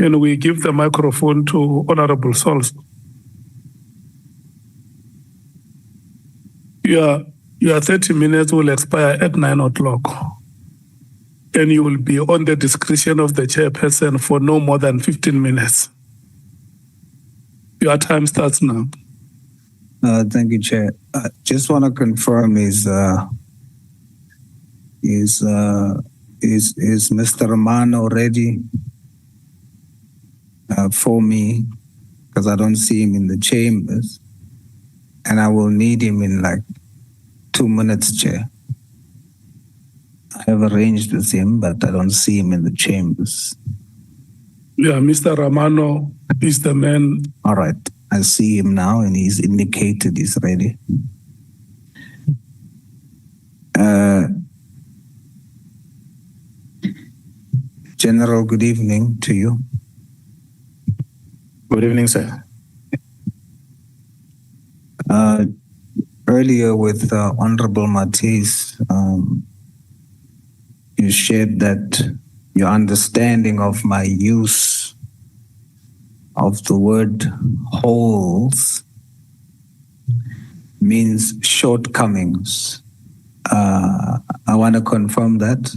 Can we give the microphone to Honorable Sauls? Your 30 minutes will expire at 9 o'clock. And you will be on the discretion of the chairperson for no more than 15 minutes. Your time starts now. Thank you, Chair. Just want to confirm is Mr. Romano ready for me? Because I don't see him in the chambers, and I will need him in like 2 minutes, Chair. I have arranged with him, but I don't see him in the chambers. Yeah, Mr. Romano is the man. All right. I see him now, and he's indicated he's ready. General, good evening to you. Good evening, sir. Earlier with Honorable Matisse, you shared that your understanding of my use of the word holes means shortcomings. I want to confirm that.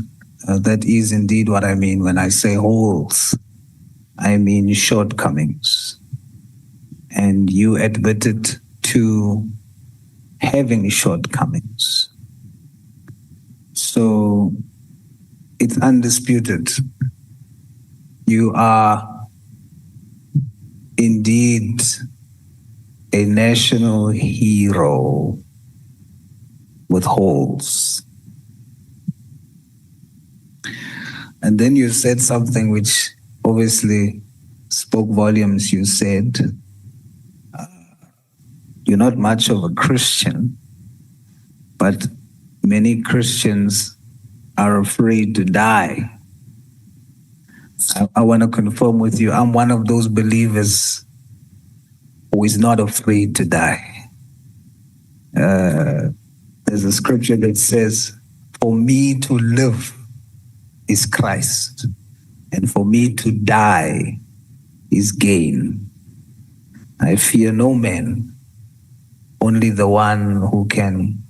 That is indeed what I mean when I say holes. I mean shortcomings. And you admitted to having shortcomings. So it's undisputed. You are indeed a national hero with holes. And then you said something which obviously spoke volumes. You said, you're not much of a Christian, but many Christians are afraid to die. I want to confirm with you, I'm one of those believers who is not afraid to die. There's a scripture that says, for me to live is Christ, and for me to die is gain. I fear no man, only the one who can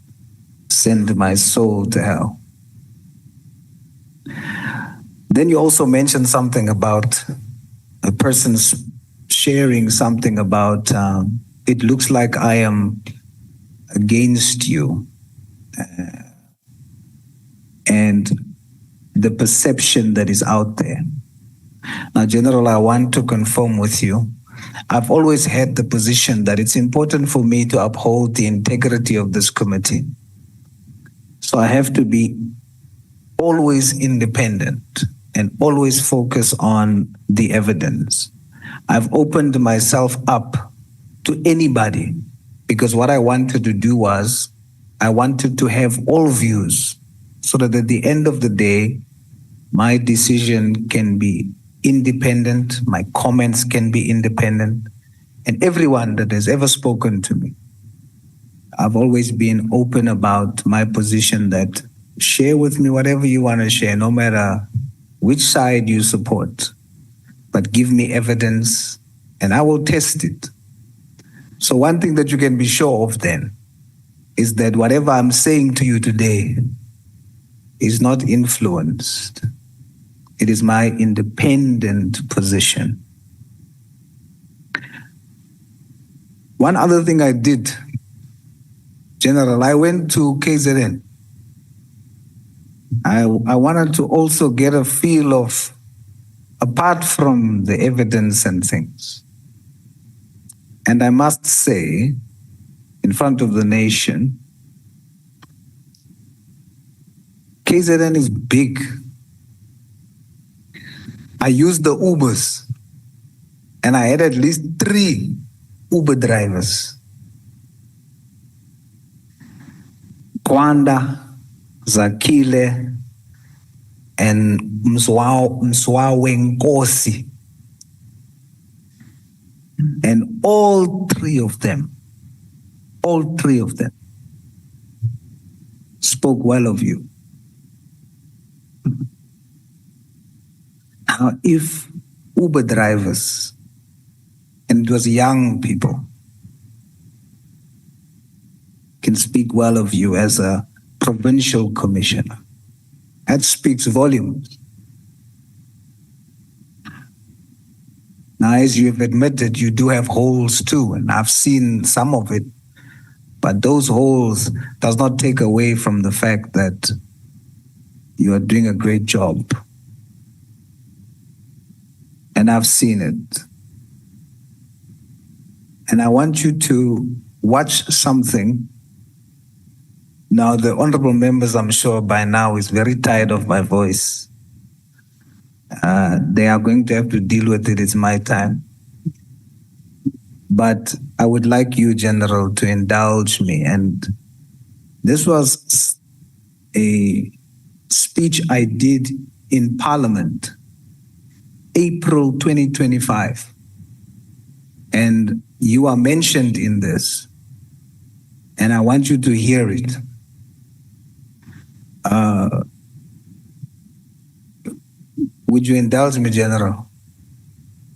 send my soul to hell. Then you also mentioned something about a person sharing something about, it looks like I am against you. And the perception that is out there. Now, General, I want to confirm with you, I've always had the position that it's important for me to uphold the integrity of this committee. So I have to be always independent and always focus on the evidence. I've opened myself up to anybody because what I wanted to do was I wanted to have all views so that at the end of the day, my decision can be independent, my comments can be independent, and everyone that has ever spoken to me, I've always been open about my position that share with me whatever you want to share, no matter which side you support, but give me evidence and I will test it. So one thing that you can be sure of then is that whatever I'm saying to you today is not influenced. It is my independent position. One other thing I did, General, I went to KZN. I wanted to also get a feel of, apart from the evidence and things. And I must say, in front of the nation, KZN is big. I used the Ubers, and I had at least 3 Uber drivers. Kwanda, Zakile, and Mkhwanazi. And all three of them spoke well of you. Now, if Uber drivers, and it was young people, can speak well of you as a provincial commissioner. That speaks volumes. Now, as you have admitted, you do have holes too, and I've seen some of it, but those holes does not take away from the fact that you are doing a great job. And I've seen it. And I want you to watch something. Now, the honorable members, I'm sure by now, is very tired of my voice. They are going to have to deal with it. It's my time. But I would like you, General, to indulge me. And this was a speech I did in Parliament, April 2025. And you are mentioned in this. And I want you to hear it. Would you indulge me, General?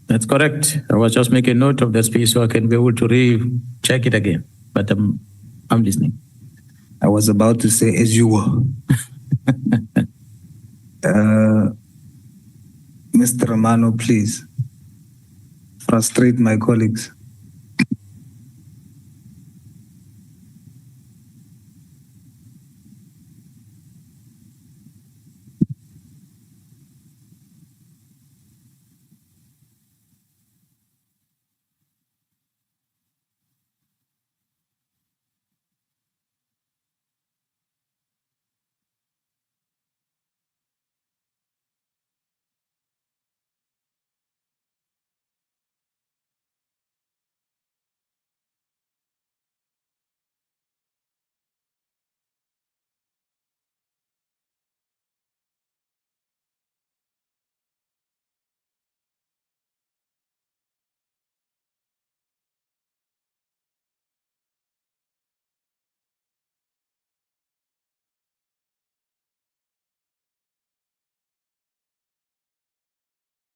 That's correct. I was just making note of the speech so I can be able to recheck it again. But I'm listening. I was about to say, as you were. Mr. Romano, please frustrate my colleagues.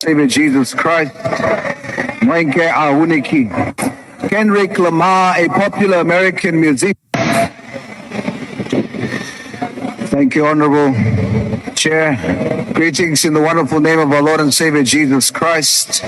Savior Jesus Christ, Mkhwanazi, Kendrick Lamar, a popular American musician. Thank you, Honorable Chair. Greetings in the wonderful name of our Lord and Savior Jesus Christ.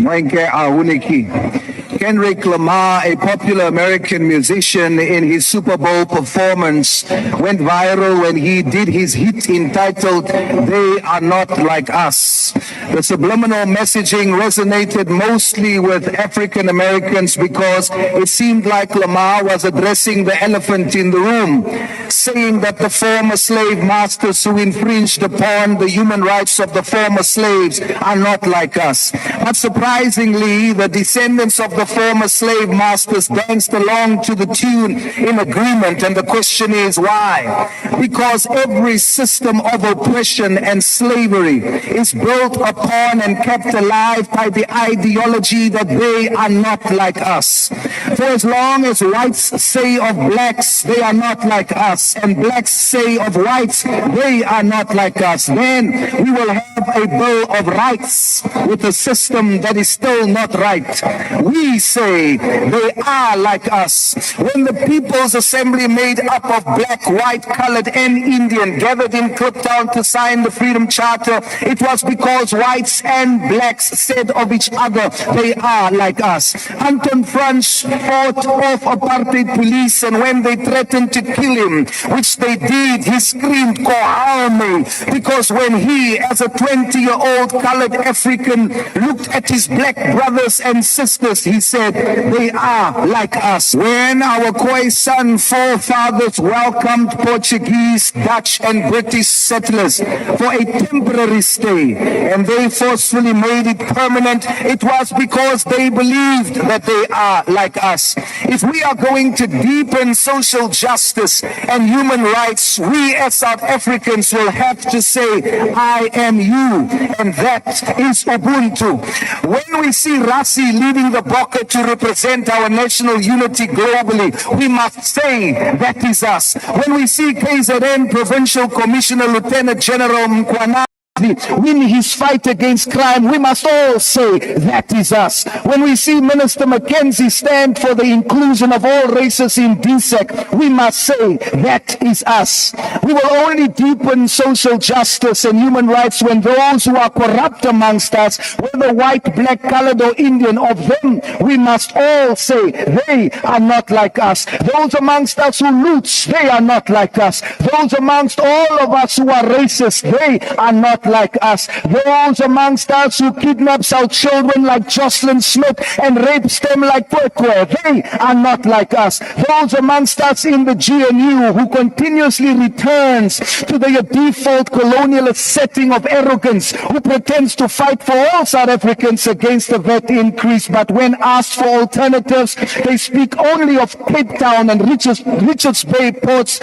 Mkhwanazi. Kendrick Lamar, a popular American musician, in his Super Bowl performance went viral when he did his hit entitled "They Are Not Like Us." The subliminal messaging resonated mostly with African Americans because it seemed like Lamar was addressing the elephant in the room, saying that the former slave masters who infringed upon the human rights of the former slaves are not like us. But surprisingly, the descendants of the former slave masters danced along to the tune in agreement, and the question is why? Because every system of oppression and slavery is built upon and kept alive by the ideology that they are not like us. For as long as whites say of blacks they are not like us, and blacks say of whites they are not like us, then we will have a bill of rights with a system that is still not right. We say they are like us. When the People's Assembly, made up of black, white, colored, and Indian, gathered in Kliptown to sign the Freedom Charter, it was because whites and blacks said of each other, they are like us. Anton Franz fought off apartheid police, and when they threatened to kill him, which they did, he screamed, "Kohame," because when he, as a 20-year-old colored African, looked at his black brothers and sisters, he said, they are like us. When our Khoisan forefathers welcomed Portuguese, Dutch, and British settlers for a temporary stay, and they forcefully made it permanent, it was because they believed that they are like us. If we are going to deepen social justice and human rights, we as South Africans will have to say, I am you, and that is Ubuntu. When we see Rassi leading the Bokke to represent our national unity globally, we must say that is us. When we see KZN Provincial Commissioner Lieutenant General Mkhwanazi win his fight against crime, we must all say that is us. When we see Minister Mackenzie stand for the inclusion of all races in DSEC, we must say that is us. We will only deepen social justice and human rights when those who are corrupt amongst us, whether white, black, colored or Indian, of them we must all say they are not like us. Those amongst us who loot, they are not like us. Those amongst all of us who are racist, they are not like us. Those amongst us who kidnaps our children like Jocelyn Smith and rapes them like Purkwe, they are not like us. Those amongst us in the GNU who continuously returns to the default colonialist setting of arrogance, who pretends to fight for all South Africans against the VAT increase, but when asked for alternatives, they speak only of Cape Town and Richards Bay ports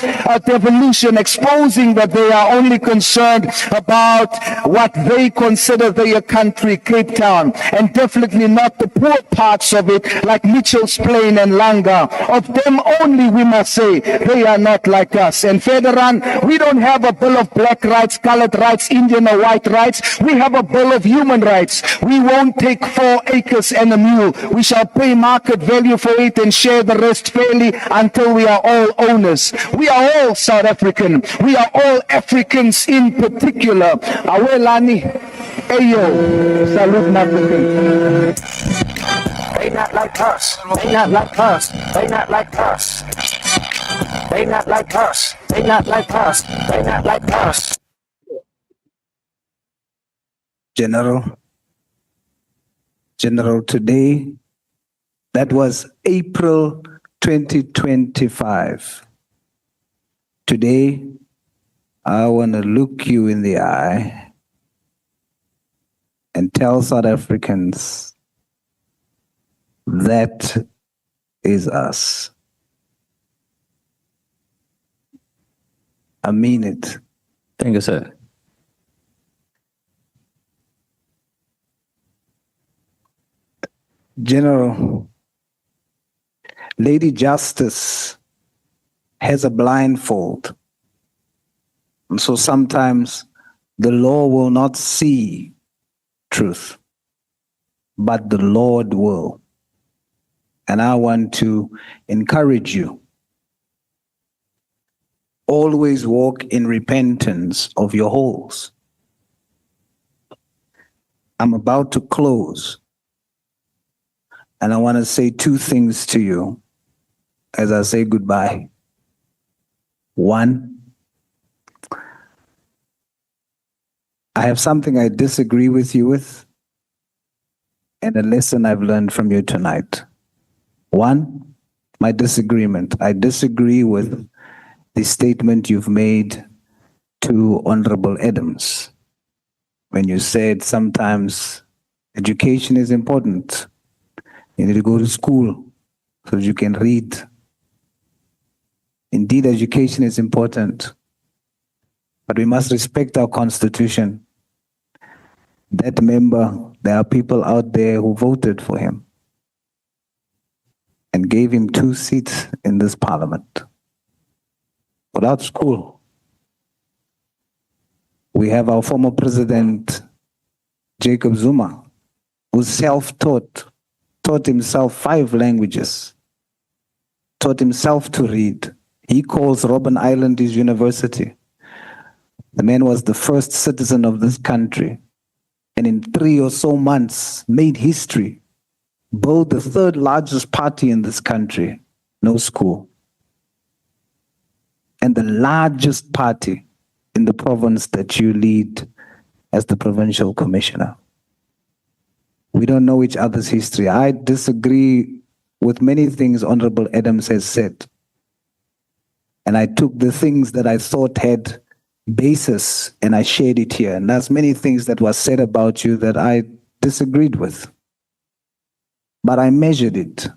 devolution, exposing that they are only concerned about what they consider their country, Cape Town, and definitely not the poor parts of it like Mitchell's Plain and Langa. Of them only we must say they are not like us. And Federan, we don't have a bill of black rights, colored rights, Indian or white rights. We have a bill of human rights. We won't take 4 acres and a mule. We shall pay market value for it and share the rest fairly until we are all owners. We are all South African. We are all Africans in particular. Awelani, Ayo, salute African. They not like us. They not like us. They not like us. They not like us. They not like us. They not like us. General, today, that was April 2025. Today, I want to look you in the eye and tell South Africans that is us. I mean it. Thank you, sir. General, Lady Justice has a blindfold. And so sometimes the law will not see truth, but the Lord will. And I want to encourage you. Always walk in repentance of your holes. I'm about to close. And I want to say 2 things to you as I say goodbye. 1, I have something I disagree with you with, and a lesson I've learned from you tonight. 1, my disagreement. I disagree with the statement you've made to Honorable Adams when you said sometimes education is important. You need to go to school so that you can read. Indeed, education is important, but we must respect our Constitution. That member, there are people out there who voted for him and gave him 2 seats in this parliament. Without school, we have our former president, Jacob Zuma, who's self-taught, taught himself 5 languages, taught himself to read. He calls Robben Island his university. The man was the first citizen of this country, and in 3 or so months made history, built the 3rd largest party in this country, no school, and the largest party in the province that you lead as the provincial commissioner. We don't know each other's history. I disagree with many things Honorable Adams has said. And I took the things that I thought had basis and I shared it here. And there's many things that were said about you that I disagreed with. But I measured it.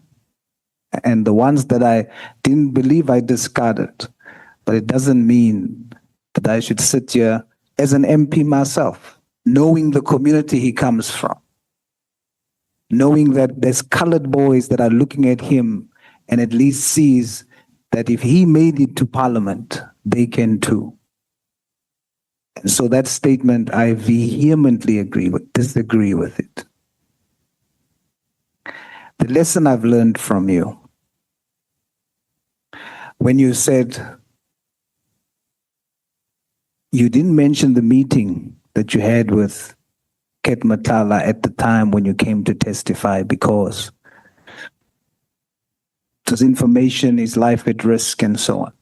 And the ones that I didn't believe, I discarded. But it doesn't mean that I should sit here as an MP myself, knowing the community he comes from, knowing that there's colored boys that are looking at him and at least sees that if he made it to parliament, they can too. So that statement, I vehemently disagree with it. The lesson I've learned from you, when you said you didn't mention the meeting that you had with Ket Matala at the time when you came to testify because this information is life at risk and so on.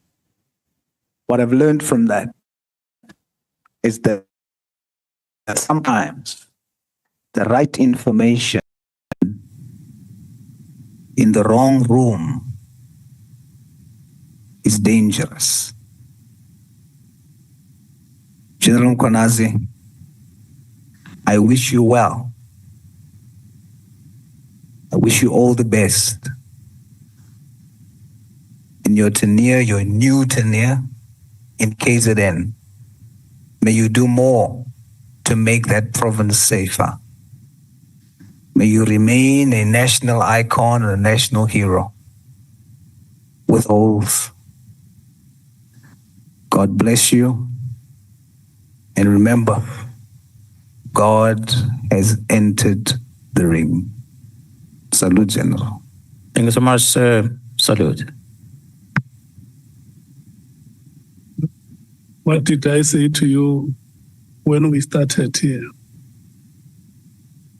What I've learned from that is that sometimes the right information in the wrong room is dangerous. General Mkhwanazi, I wish you well. I wish you all the best in your tenure, your new tenure in KZN. May you do more to make that province safer. May you remain a national icon and a national hero with oath. God bless you. And remember, God has entered the ring. Salute, General. Thank you so much, sir. Salute. What did I say to you when we started here?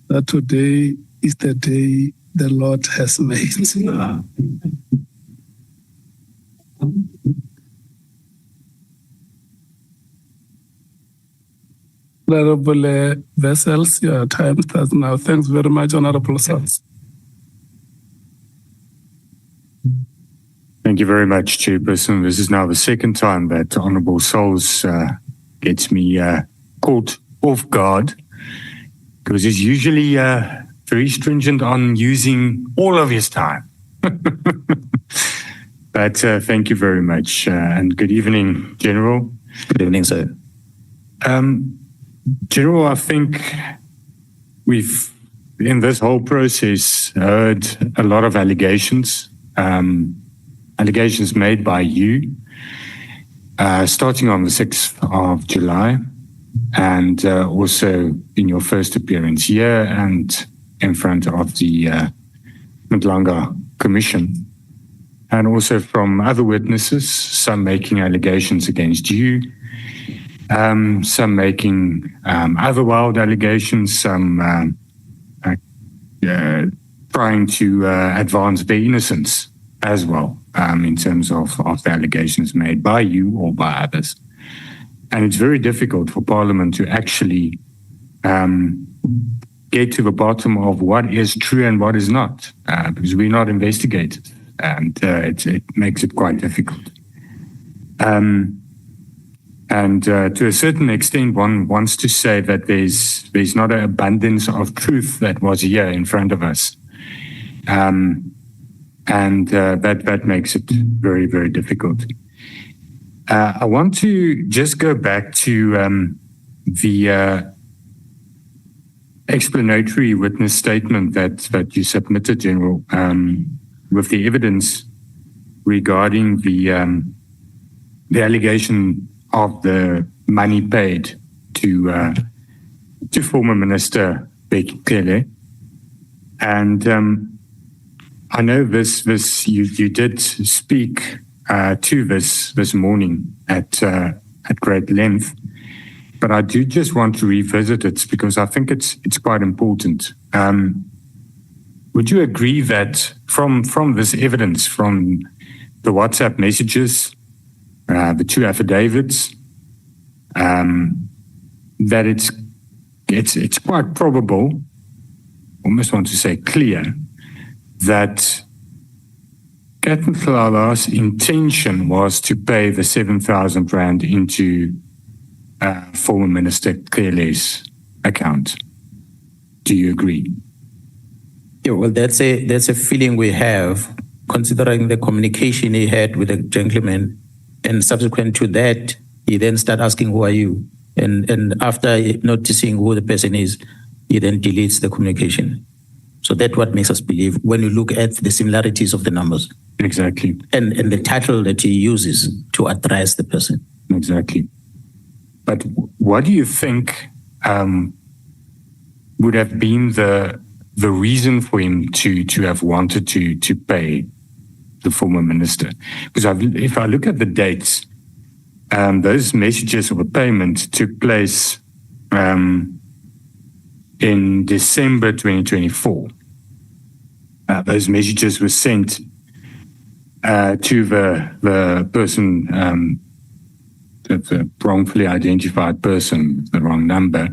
That today is the day the Lord has made. Honorable Vessels, your time starts now. Thanks very much, Honorable Sauls. Thank you very much, Chairperson. This is now the second time that Honourable Sauls gets me caught off guard, because he's usually very stringent on using all of his time. But thank you very much, and good evening, General. Good evening, sir. General, I think we've, in this whole process, heard a lot of allegations. Allegations made by you, starting on the 6th of July, and also in your first appearance here and in front of the Mdlanga Commission, and also from other witnesses, some making allegations against you, some making other wild allegations, some trying to advance their innocence as well, in terms of the allegations made by you or by others. And it's very difficult for Parliament to actually get to the bottom of what is true and what is not, because we're not investigated, and it makes it quite difficult. And to a certain extent, one wants to say that there's not an abundance of truth that was here in front of us. And that makes it very, very difficult. I want to just go back to the explanatory witness statement that you submitted, General, with the evidence regarding the allegation of the money paid to former Minister Becky Cele. And I know this you did speak to this morning at great length, but I do just want to revisit it because I think it's quite important. Would you agree that from this evidence, from the WhatsApp messages, the two affidavits, that it's quite probable, almost want to say clear, that Ket Mhlala's intention was to pay the 7,000 rand into former Minister Cele's account? Do you agree? Yeah, well, that's a feeling we have, considering the communication he had with the gentleman, and subsequent to that, he then started asking, "Who are you?" And after noticing who the person is, he then deletes the communication. So that's what makes us believe when you look at the similarities of the numbers. Exactly. And the title that he uses to address the person. Exactly. But what do you think would have been the reason for him to have wanted to pay the former minister? Because if I look at the dates, those messages of a payment took place in December 2024. Those messages were sent to the person, the wrongfully identified person, the wrong number,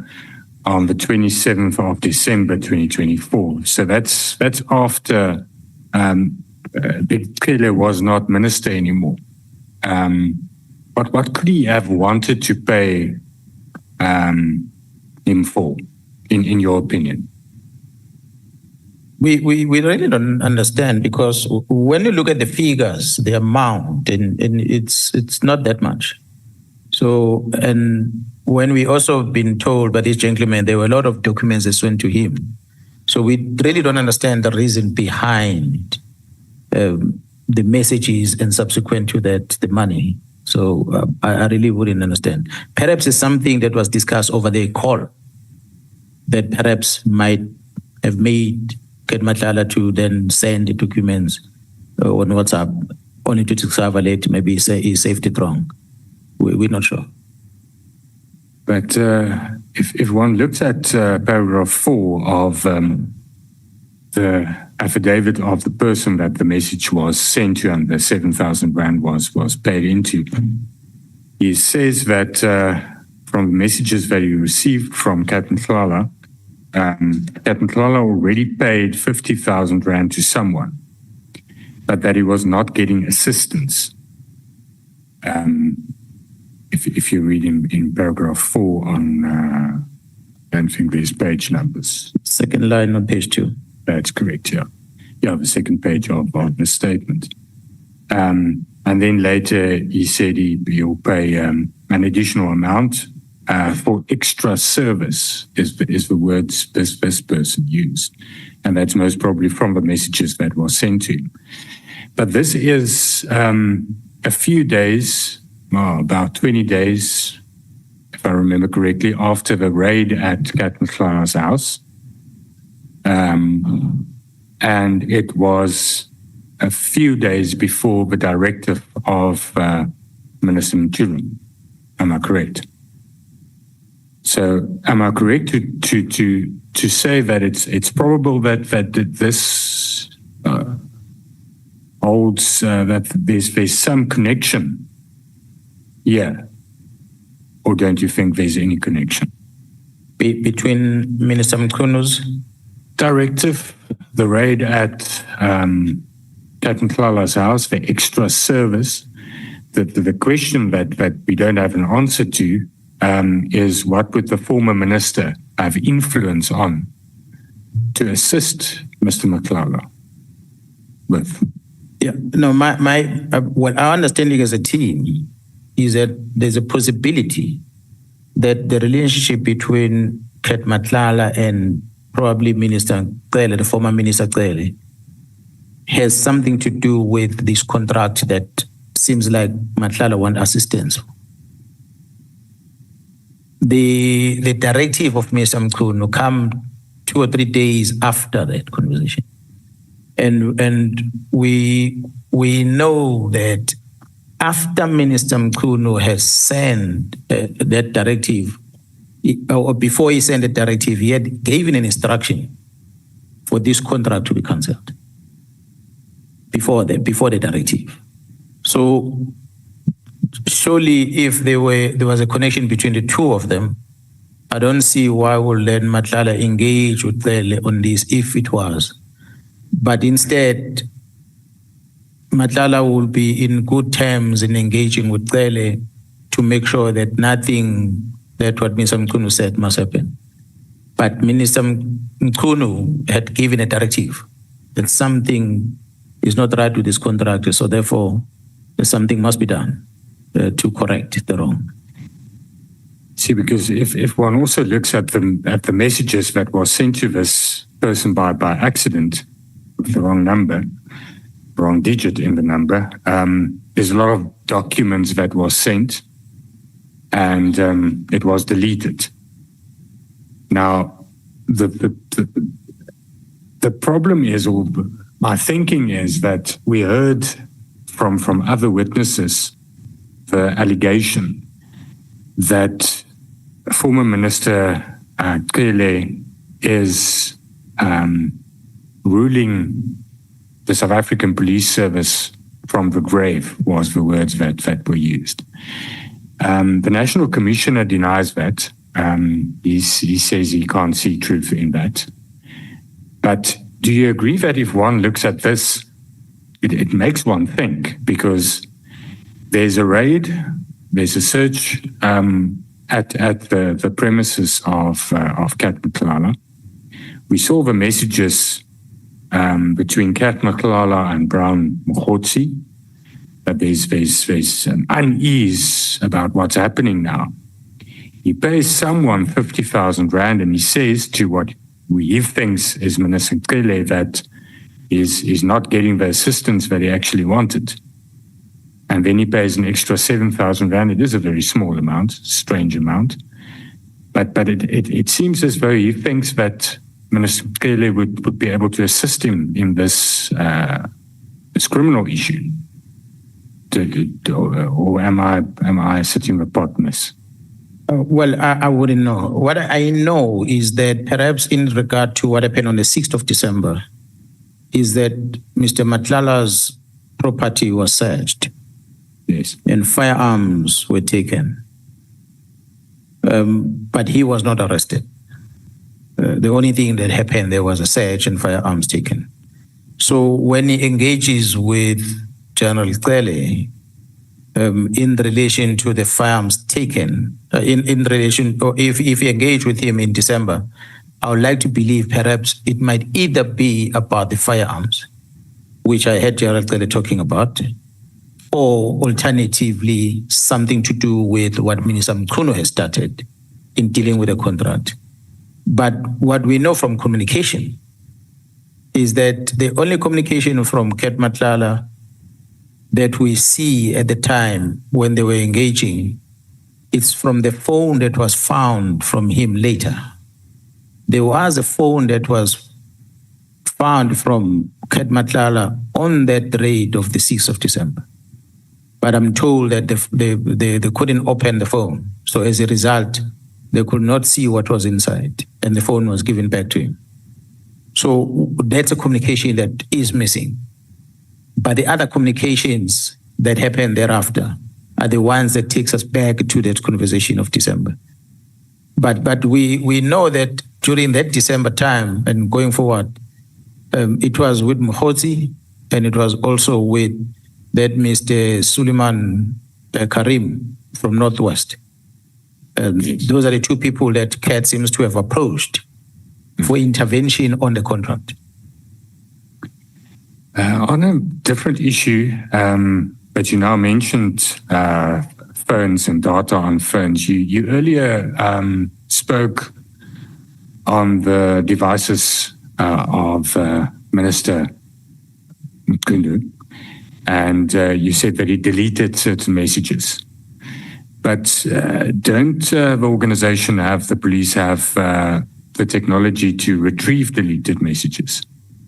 on the 27th of December 2024. So that's after Mkhwanazi was not minister anymore. What could he have wanted to pay him for, in your opinion? We really don't understand, because when you look at the figures, the amount, and it's not that much. So, and when we also been told by this gentleman, there were a lot of documents that went to him. So we really don't understand the reason behind the messages and subsequent to that, the money. So I really wouldn't understand. Perhaps it's something that was discussed over the call that perhaps might have made Mkhwanazi to then send the documents on WhatsApp only to discover later maybe he saved it wrong. We're not sure. But if one looks at paragraph 4 of the affidavit of the person that the message was sent to and the 7,000 rand was paid into, he says that from the messages that he received from Captain Mkhwanazi, Captain Mkhwanazi already paid 50,000 rand to someone, but that he was not getting assistance. If you read in paragraph 4 on, I don't think there's page numbers. Second line on page 2. That's correct, yeah. Yeah, the second page of the statement. And then later he said he'll pay an additional amount for extra service, is the words this person used. And that's most probably from the messages that were sent to him. But this is a few days, about 20 days, if I remember correctly, after the raid at Captain Mkhwanazi's house. And it was a few days before the directive of Minister Mkhwanazi. Am I correct? So am I correct to say that it's probable that this holds that there's some connection here, or don't you think there's any connection Between Minister Mkhwanazi's directive, the raid at Captain Mkhwanazi's house, the extra service? The question that we don't have an answer to is what would the former minister have influence on to assist Mr. Mkhwanazi with? Yeah, no, what our understanding as a team is that there's a possibility that the relationship between Mkhwanazi and probably Minister Mkhwanazi, the former Minister Mkhwanazi, has something to do with this contract that seems like Mkhwanazi wants assistance. The directive of Mr. Mkhwanazi come 2 or 3 days after that conversation. And we know that after Minister Mkhwanazi has sent that directive, or before he sent the directive, he had given an instruction for this contract to be cancelled before the directive. So surely if there was a connection between the two of them, I don't see why would then Mkhwanazi engage with Mkhwanazi on this if it was. But instead, Mkhwanazi will be in good terms in engaging with Mkhwanazi to make sure that nothing that what Mr. Mkhwanazi said must happen. But Minister Mkhwanazi had given a directive that something is not right with this contract, so therefore something must be done to correct the wrong. See, because if one also looks at the messages that were sent to this person by accident, with the wrong number, wrong digit in the number, there's a lot of documents that were sent and it was deleted. Now, the problem is, or my thinking is, that we heard from other witnesses the allegation that former Minister Cele is ruling the South African Police Service from the grave, was the words that were used. The National Commissioner denies that. He says he can't see truth in that. But do you agree that if one looks at this, it makes one think? Because there's a raid, there's a search at the premises of Kat Mkhwanazi. We saw the messages between Kat Mkhwanazi and Brown Mkhwanazi, that there's an unease about what's happening now. He pays someone 50,000 rand, and he says to what he thinks is Minister Cele that is not getting the assistance that he actually wanted. And then he pays an extra 7,000 rand. It is a very small amount, strange amount. But it seems as though he thinks that Minister Cele would be able to assist him in this criminal issue. Or am I sitting with partners? Well, I wouldn't know. What I know is that perhaps in regard to what happened on the 6th of December, is that Mr. Matlala's property was searched. Yes. And firearms were taken. But he was not arrested. The only thing that happened, there was a search and firearms taken. So when he engages with General Cele, in relation to the firearms taken, in relation, or if you engage with him in December, I would like to believe perhaps it might either be about the firearms, which I heard General Cele talking about, or alternatively something to do with what Minister Mkhwanazi has started in dealing with the contract. But what we know from communication is that the only communication from Kat Mkhwanazi that we see at the time when they were engaging, it's from the phone that was found from him later. There was a phone that was found from Kat Mkhwanazi on that raid of the 6th of December. But I'm told that they couldn't open the phone. So as a result, they could not see what was inside, and the phone was given back to him. So that's a communication that is missing. But the other communications that happened thereafter are the ones that takes us back to that conversation of December. But we know that during that December time and going forward, it was with Mkhwanazi, and it was also with that Mr. Suleiman Karim from Northwest. Those are the two people that Kat seems to have approached for intervention on the contract. On a different issue, but you now mentioned phones and data on phones. You earlier spoke on the devices of Minister Mkhwanazi, and you said that he deleted certain messages. But don't the organization have, the police have the technology to retrieve deleted messages?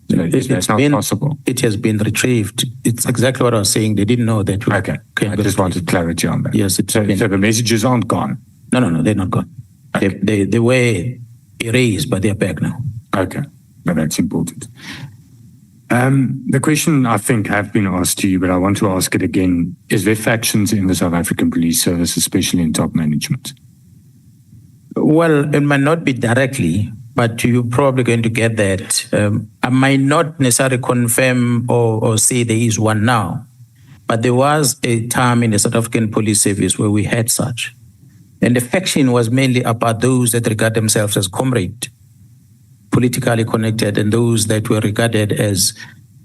That's not possible. It has been retrieved. It's exactly what I was saying. They didn't know that. Okay. I just wanted clarity on that. Yes. So the messages aren't gone? No, they're not gone. Okay. They were erased, but they're back now. Okay. No, that's important. The question I think have been asked to you, but I want to ask it again. Is there factions in the South African Police Service, especially in top management? Well, it might not be directly, but you're probably going to get that. I might not necessarily confirm or say there is one now, but there was a time in the South African Police Service where we had such. And the faction was mainly about those that regard themselves as comrade, politically connected, and those that were regarded as,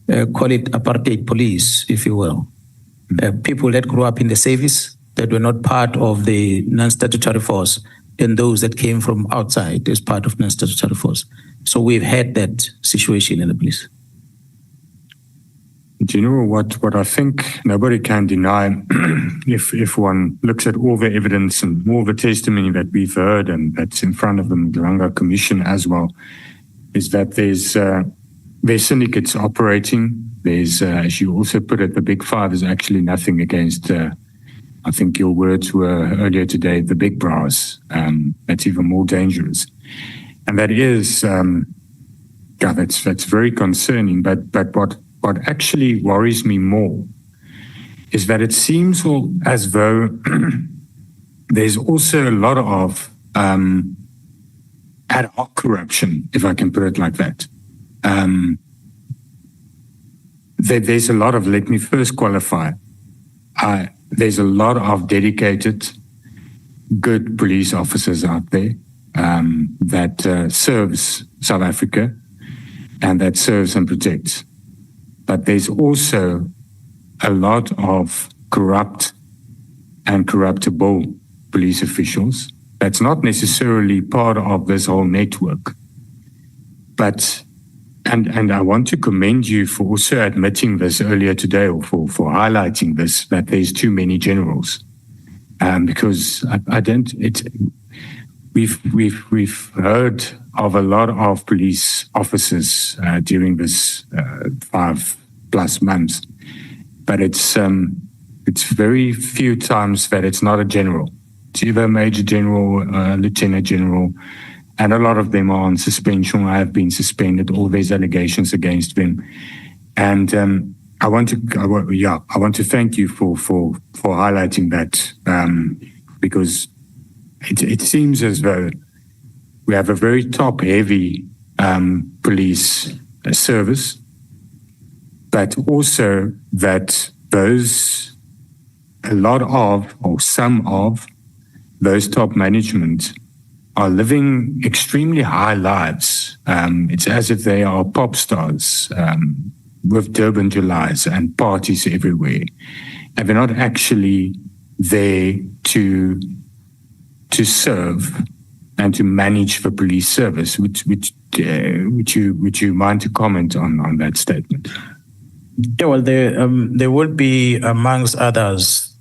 call it apartheid police, if you will. People that grew up in the service, that were not part of the non-statutory force, and those that came from outside as part of non-statutory force. So we've had that situation in the police. General, what I think nobody can deny, if one looks at all the evidence and all the testimony that we've heard and that's in front of the Mkhwanazi Commission as well, is that there's syndicates operating. There's, as you also put it, the Big Five is actually nothing against, I think your words were earlier today, the big bras. That's even more dangerous. And that is, that's very concerning. But what actually worries me more is that it seems as though there's also a lot of ad hoc corruption, if I can put it like that. There's a lot of, let me first qualify, there's a lot of dedicated, good police officers out there that serves South Africa and that serves and protects. But there's also a lot of corrupt and corruptible police officials. That's not necessarily part of this whole network. But, and I want to commend you for also admitting this earlier today, or for highlighting this, that there's too many generals. Because we've heard of a lot of police officers during this 5+ months, but it's very few times that it's not a general. It's either a major general, lieutenant general, and a lot of them are on suspension. I have been suspended. All these allegations against them, and I want to thank you for highlighting that, because it seems as though we have a very top-heavy police service, but also that some of those top management are living extremely high lives. It's as if they are pop stars with Durban Julys and parties everywhere, and they're not actually there to serve and to manage the police service. Would you mind to comment on that statement? Yeah, well, there would be amongst us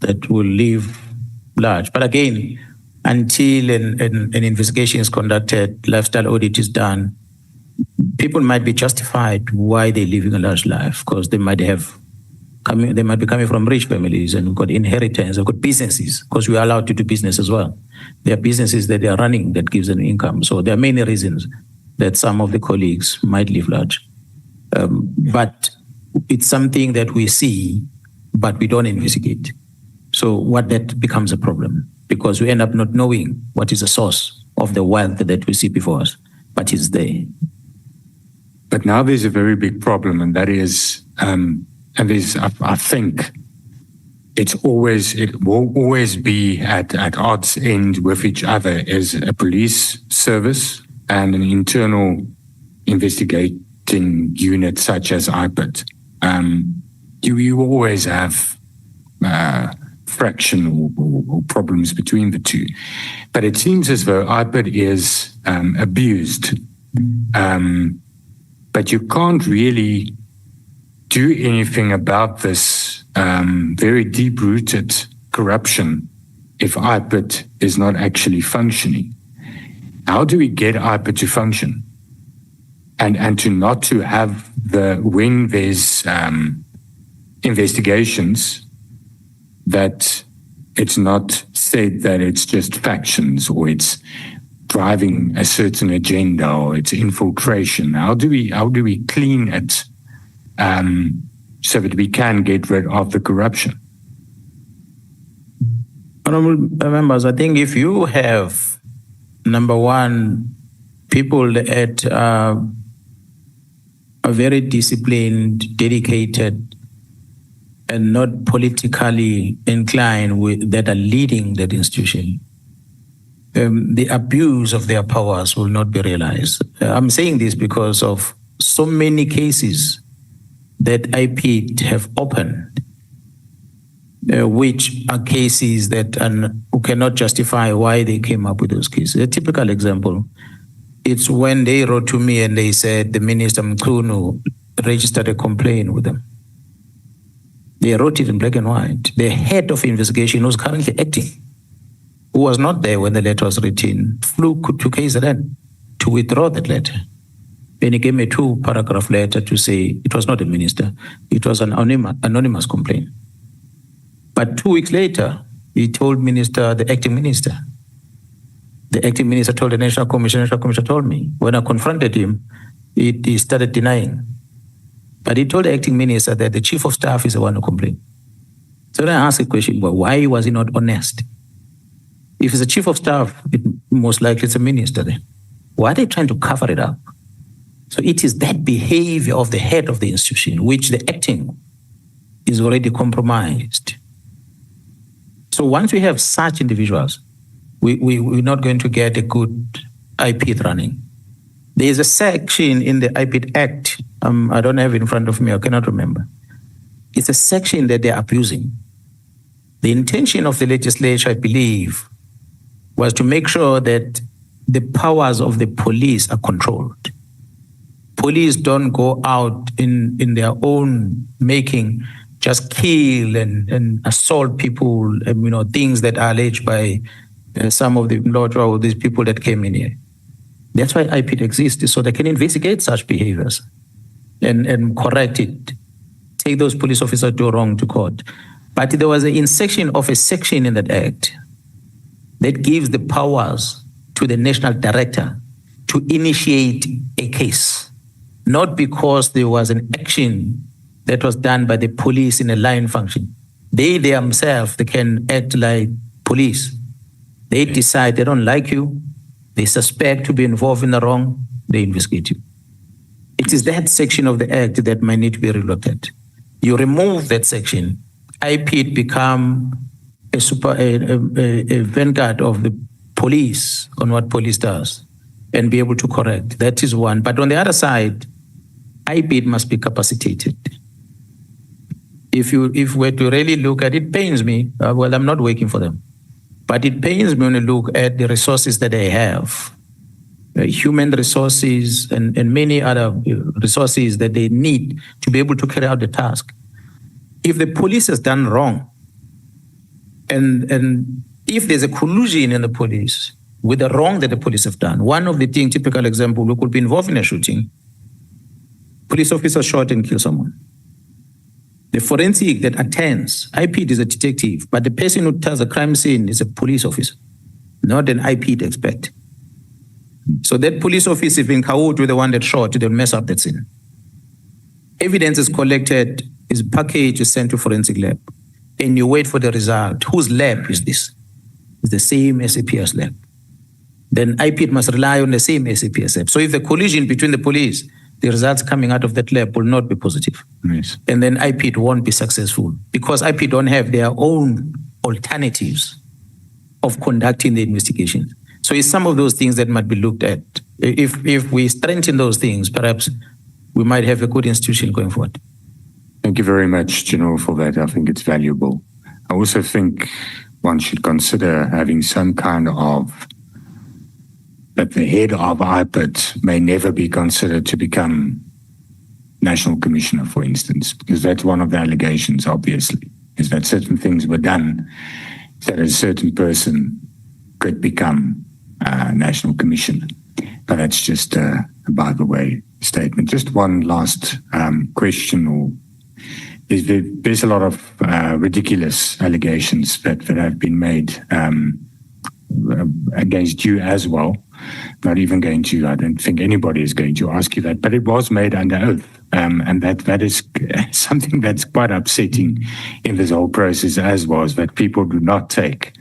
that will live large. But again, until an investigation is conducted, lifestyle audit is done, people might be justified why they're living a large life, because they might be coming from rich families and got inheritance, they've got businesses, because we are allowed to do business as well. There are businesses that they are running that gives them income. So there are many reasons that some of the colleagues might live large. But it's something that we see, but we don't investigate. So what that becomes a problem, because we end up not knowing what is the source of the wealth that we see before us, but it's there. But now there's a very big problem, and that is, I think it will always be at odds end with each other, is a police service and an internal investigating unit such as IPID. You always have friction or problems between the two. But it seems as though IPID is abused. But you can't really do anything about this very deep-rooted corruption if IPID is not actually functioning. How do we get IPID to function? And to have when there's investigations, that it's not said that it's just factions or it's driving a certain agenda or it's infiltration. How do we clean it so that we can get rid of the corruption? Honorable members, I think if you have, number one, people that are very disciplined, dedicated, and not politically inclined that are leading that institution, the abuse of their powers will not be realized. I'm saying this because of so many cases that IPID have opened, which are cases that who cannot justify why they came up with those cases. A typical example, it's when they wrote to me and they said the Minister Mkhwanazi registered a complaint with them. They wrote it in black and white. The head of investigation who's currently acting, who was not there when the letter was written, flew to KZN to withdraw that letter. And he gave me a 2-paragraph letter to say it was not a minister, it was an anonymous complaint. But 2 weeks later, he told the acting minister. The acting minister told the National Commission told me. When I confronted him, he started denying. But he told the acting minister that the chief of staff is the one who complained. So then I asked the question, well, why was he not honest? If it's a chief of staff, most likely it's a minister then. Why are they trying to cover it up? So it is that behavior of the head of the institution, which the acting is already compromised. So once we have such individuals, we're not going to get a good IPID running. There is a section in the IPID Act, I don't have it in front of me, I cannot remember. It's a section that they're abusing. The intention of the legislature, I believe, was to make sure that the powers of the police are controlled. Police don't go out in their own making, just kill and assault people, things that are alleged by some of these people that came in here. That's why IPID exists, so they can investigate such behaviors and correct it. Take those police officers who do wrong to court. But there was a section in that act that gives the powers to the national director to initiate a case, not because there was an action that was done by the police in a line function. They themselves, they can act like police. They decide they don't like you, they suspect to be involved in the wrong, they investigate you. It is that section of the act that might need to be relooked at. You remove that section, IPID become a vanguard of the police on what police does and be able to correct. That is one. But on the other side, IPID must be capacitated. If we're to really look at it, pains me. Well, I'm not working for them. But it pains me when you look at the resources that they have, human resources and many other resources that they need to be able to carry out the task. If the police has done wrong, and if there's a collusion in the police with the wrong that the police have done, one of the things, typical example, we could be involved in a shooting. Police officer shot and killed someone. The forensic that attends, IPID is a detective, but the person who tells the crime scene is a police officer, not an IPID expert. So that police officer, if in cahoots with the one that shot, they'll mess up that scene. Evidence is collected, is packaged, is sent to forensic lab, and you wait for the result. Whose lab is this? It's the same SAPS lab. Then IPID must rely on the same SAPS lab. So if the collision between the police, the results coming out of that lab will not be positive. Yes. And then IPID won't be successful because IPID don't have their own alternatives of conducting the investigation. So it's some of those things that might be looked at. If we strengthen those things, perhaps we might have a good institution going forward. Thank you very much, General, for that. I think it's valuable. I also think one should consider having some kind of, that the head of IPID may never be considered to become National Commissioner, for instance, because that's one of the allegations, obviously, is that certain things were done that a certain person could become National Commissioner. But that's just a by the way statement. Just one last question, there's a lot of ridiculous allegations that have been made against you as well. Not even going to, I don't think anybody is going to ask you that, but it was made under oath. And that is something that's quite upsetting in this whole process, as was that people do not take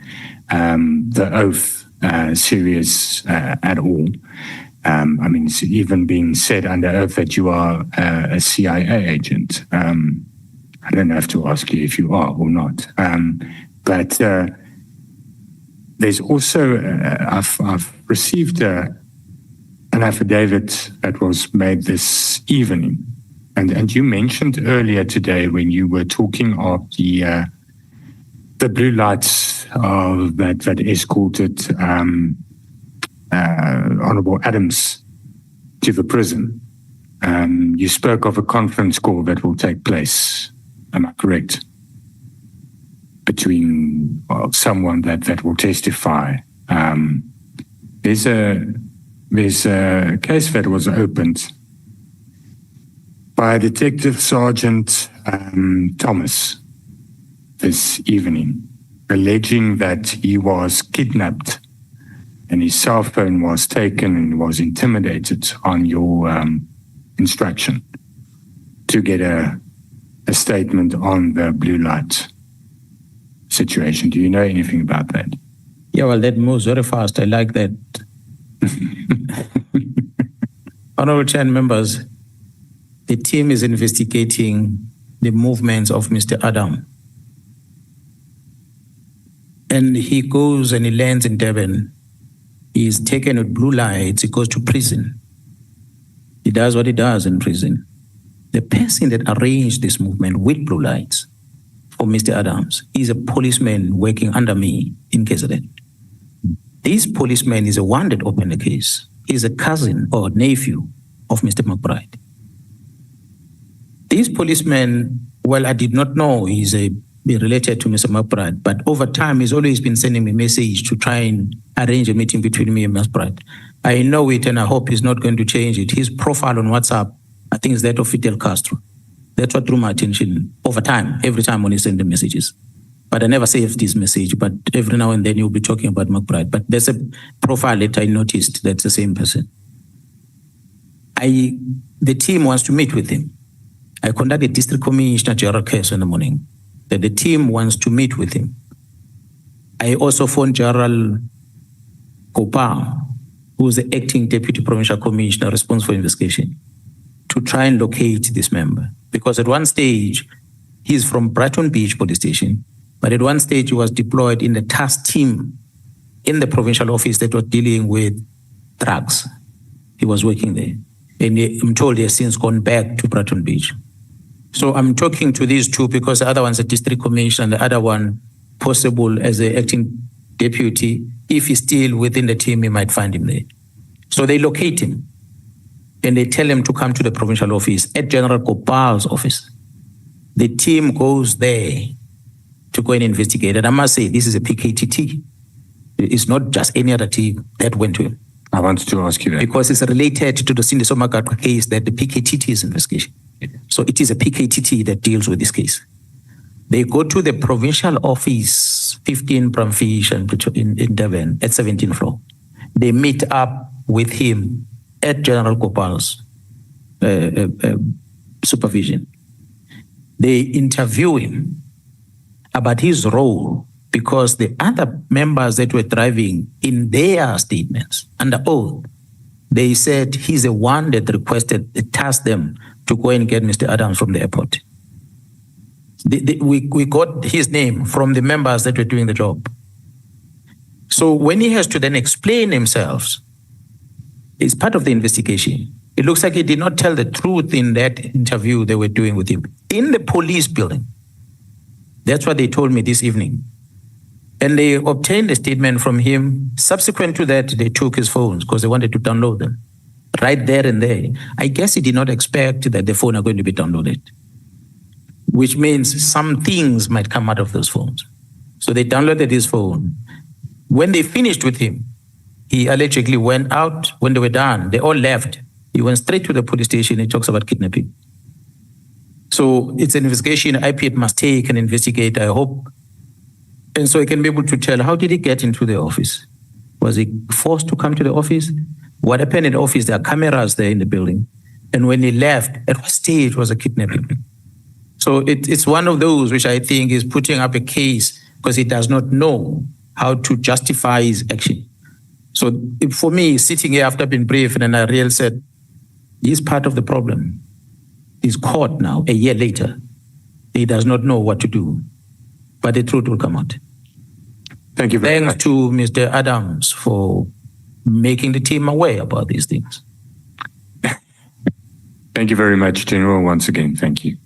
the oath serious at all. I mean, it's even being said under oath that you are a CIA agent. I don't have to ask you if you are or not. But there's also, I've received an affidavit that was made this evening. And you mentioned earlier today when you were talking of the blue lights that escorted Honorable Adams to the prison, You spoke of a conference call that will take place. Am I correct? Between someone that will testify. There's a case that was opened by Detective Sergeant Thomas this evening, alleging that he was kidnapped and his cell phone was taken and was intimidated on your instruction to get a statement on the blue light situation. Do you know anything about that? Yeah, well, that moves very fast. I like that. Honorable Chair and members, the team is investigating the movements of Mr. Adam. And he goes and he lands in Durban. He is taken with blue lights. He goes to prison. He does what he does in prison. The person that arranged this movement with blue lights for Mr. Adams is a policeman working under me in KZN. This policeman is the one that opened the case. He's a cousin or nephew of Mr. McBride. This policeman, well, I did not know he's related to Mr. McBride, but over time, he's always been sending me a message to try and arrange a meeting between me and McBride. I know it, and I hope he's not going to change it. His profile on WhatsApp, I think, is that of Fidel Castro. That's what drew my attention over time, every time when he sent the messages. But I never saved this message, but every now and then he'll be talking about McBride. But there's a profile that I noticed that's the same person. The team wants to meet with him. I conducted District Commissioner General case in the morning. That the team wants to meet with him. I also phoned General Kopang, who is the acting Deputy Provincial Commissioner responsible for investigation, to try and locate this member. Because at one stage, he's from Brighton Beach Police Station, but at one stage he was deployed in the task team in the provincial office that was dealing with drugs. He was working there. And I'm told he has since gone back to Brighton Beach. So I'm talking to these two because the other one's a district commissioner and the other one possible as an acting deputy. If he's still within the team, he might find him there. So they locate him and they tell him to come to the provincial office at General Gopal's office. The team goes there to go and investigate. And I must say, this is a PKTT. It's not just any other team that went to him. I wanted to ask you that. Because it's related to the Cindy Somakatwa case that the PKTT is investigation. So it is a PKTT that deals with this case. They go to the provincial office, 15 Bramfish in Durban at 17th floor. They meet up with him at General Gopal's supervision. They interview him about his role because the other members that were driving in their statements under oath, they said he's the one that requested, tasked them to go and get Mr. Adams from the airport. We got his name from the members that were doing the job. So when he has to then explain himself, it's part of the investigation. It looks like he did not tell the truth in that interview they were doing with him in the police building. That's what they told me this evening. And they obtained a statement from him. Subsequent to that, they took his phones because they wanted to download them. Right there and there. I guess he did not expect that the phone are going to be downloaded, which means some things might come out of those phones. So they downloaded his phone. When they finished with him, he allegedly went out. When they were done, they all left. He went straight to the police station. He talks about kidnapping. So it's an investigation IPAT must take and investigate, I hope. And so he can be able to tell, how did he get into the office? Was he forced to come to the office? What happened in the office? There are cameras there in the building. And when he left, at what stage was a kidnapping? So it's one of those which I think is putting up a case because he does not know how to justify his action. So for me, sitting here after being briefed, and I really said, he's part of the problem. He's caught now, a year later. He does not know what to do. But the truth will come out. Thank you very much. Thanks to Mr. Adams for making the team aware about these things. Thank you very much, General, once again. Thank you.